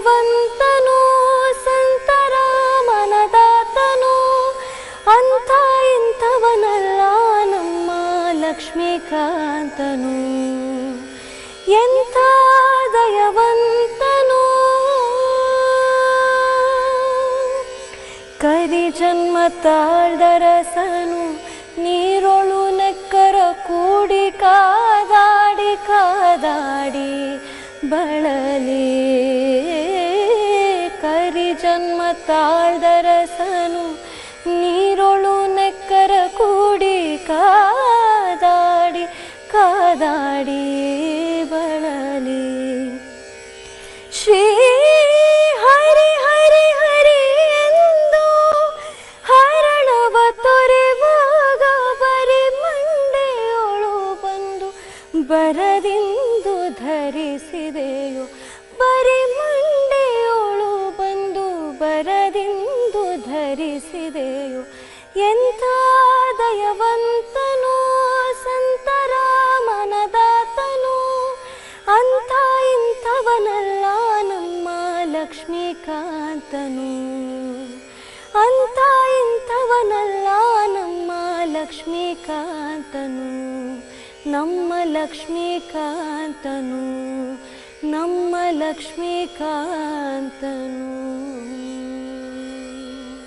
ದಯವಂತನು ಸಂತರ ಮನದಾತನು ಅಂಥ ಇಂಥವನಲ್ಲ ನಮ್ಮ ಲಕ್ಷ್ಮೀಕಾಂತನು ಎಂಥ ದಯವಂತನು ಕರಿ ಜನ್ಮ ತಾಳ್ದರಸನು ನೀರೊಳು ನೆಕ್ಕರ ಕೂಡಿ ಕಾದಾಡಿ ಕಾದಾಡಿ ಬಳಲಿ ಕರಿ ಜನ್ಮ ತಾಳ್ದರಸನು ನೀರೊಳು ನೆಕ್ಕರ ಕೂಡಿ ಕಾದಾಡಿ ಕಾದಾಡಿ ಬಳಲಿ ಶ್ರೀ ಹರಿ ಹರಿ ಹರಿ ಎಂದು ಹರಳವ ತೊರೆವಾಗ ಬರಿ ಮಂಡೆಯೊಳು ಬಂದು ಬರದಿಂದು ಧರಿಸಿದೆಯೋ ಬರಿ ಮಂಡೆಯೊಳು ಬಂದು ಬರದಿಂದು ಧರಿಸಿದೆಯೋ ಎಂಥ ದಯವಂತನು ಸಂತರ ಮನದಾತನು ಅಂಥ ಇಂಥವನಲ್ಲ ನಮ್ಮ ಲಕ್ಷ್ಮೀಕಾಂತನು ಅಂಥ ಇಂಥವನಲ್ಲ ನಮ್ಮ ಲಕ್ಷ್ಮೀಕಾಂತನು ನಮ್ಮ ಲಕ್ಷ್ಮೀಕಾಂತನು ನಮ್ಮ ಲಕ್ಷ್ಮೀಕಾಂತನು